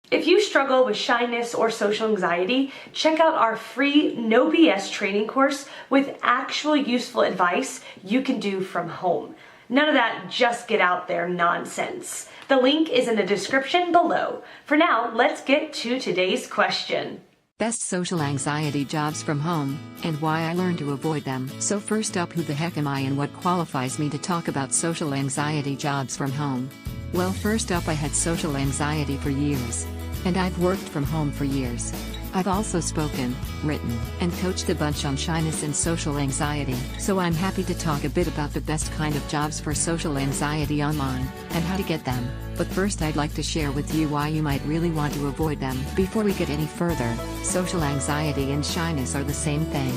If you struggle with shyness or social anxiety, check out our free No BS training course with actual useful advice you can do from home. None of that just get out there nonsense. The link is in the description below. For now, let's get to today's question. Best social anxiety jobs from home, and why I learned to avoid them. So first up, who the heck am I and what qualifies me to talk about social anxiety jobs from home? Well, first up, I had social anxiety for years. And I've worked from home for years. I've also spoken, written, and coached a bunch on shyness and social anxiety. So I'm happy to talk a bit about the best kind of jobs for social anxiety online, and how to get them. But first, I'd like to share with you why you might really want to avoid them. Before we get any further, social anxiety and shyness are the same thing.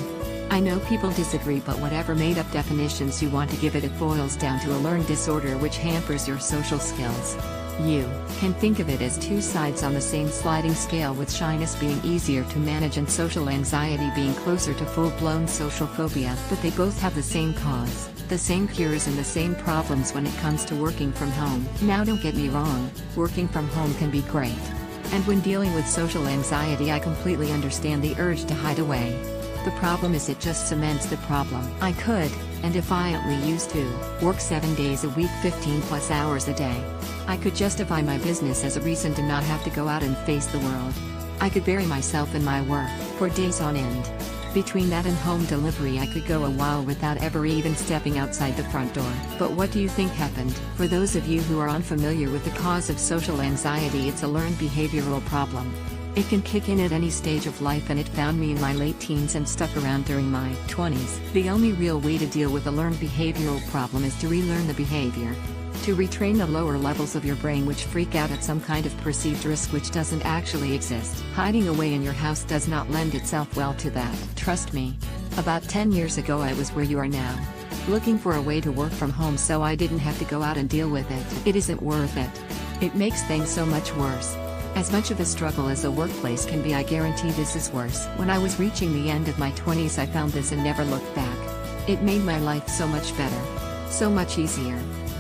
I know people disagree, but whatever made-up definitions you want to give it, it boils down to a learned disorder which hampers your social skills. You can think of it as two sides on the same sliding scale, with shyness being easier to manage and social anxiety being closer to full-blown social phobia. But they both have the same cause, the same cures, and the same problems when it comes to working from home. Now, don't get me wrong, working from home can be great. And when dealing with social anxiety, I completely understand the urge to hide away. The problem is it just cements the problem. I could, and defiantly used to, work 7 days a week, 15+ hours a day. I could justify my business as a reason to not have to go out and face the world. I could bury myself in my work for days on end. Between that and home delivery, I could go a while without ever even stepping outside the front door. But what do you think happened? For those of you who are unfamiliar with the cause of social anxiety, it's a learned behavioral problem. It can kick in at any stage of life, and it found me in my late teens and stuck around during my 20s. The only real way to deal with a learned behavioral problem is to relearn the behavior. To retrain the lower levels of your brain which freak out at some kind of perceived risk which doesn't actually exist. Hiding away in your house does not lend itself well to that. Trust me. About 10 years ago, I was where you are now, looking for a way to work from home so I didn't have to go out and deal with it. It isn't worth it. It makes things so much worse. As much of a struggle as a workplace can be, I guarantee this is worse. When I was reaching the end of my 20s, I found this and never looked back. It made my life so much better. So much easier.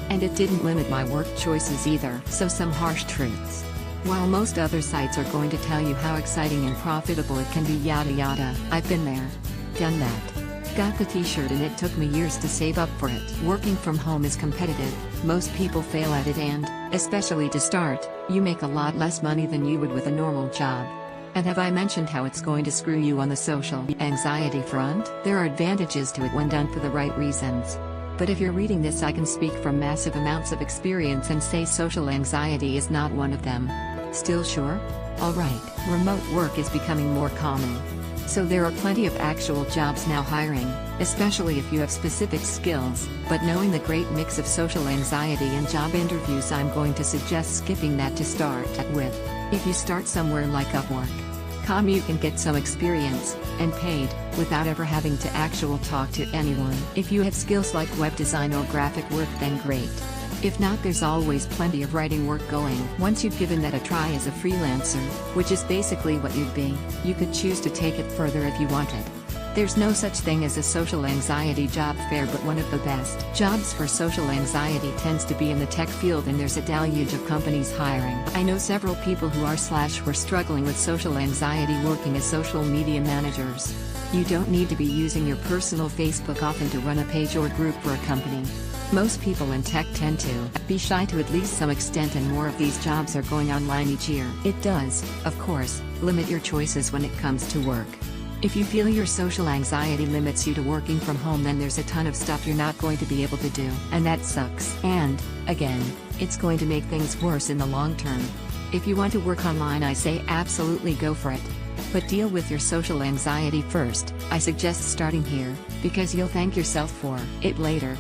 And it didn't limit my work choices either. So some harsh truths. While most other sites are going to tell you how exciting and profitable it can be, yada yada, I've been there. Done that. Got the t-shirt, and it took me years to save up for it. Working from home is competitive. Most people fail at it, and, especially to start, you make a lot less money than you would with a normal job. And have I mentioned how it's going to screw you on the social anxiety front? There are advantages to it when done for the right reasons. But if you're reading this, I can speak from massive amounts of experience and say social anxiety is not one of them. Still sure? Alright, remote work is becoming more common. So there are plenty of actual jobs now hiring, especially if you have specific skills. But knowing the great mix of social anxiety and job interviews, I'm going to suggest skipping that to start with. If you start somewhere like Upwork.com, you can get some experience, and paid, without ever having to actually talk to anyone. If you have skills like web design or graphic work, then great. If not, there's always plenty of writing work going. Once you've given that a try as a freelancer, which is basically what you'd be, you could choose to take it further if you wanted. There's no such thing as a social anxiety job fair, but one of the best jobs for social anxiety tends to be in the tech field, and there's a deluge of companies hiring. I know several people who were struggling with social anxiety working as social media managers. You don't need to be using your personal Facebook often to run a page or group for a company. Most people in tech tend to be shy to at least some extent, and more of these jobs are going online each year. It does, of course, limit your choices when it comes to work. If you feel your social anxiety limits you to working from home, then there's a ton of stuff you're not going to be able to do, and that sucks. And, again, it's going to make things worse in the long term. If you want to work online, I say absolutely go for it. But deal with your social anxiety first. I suggest starting here, because you'll thank yourself for it later.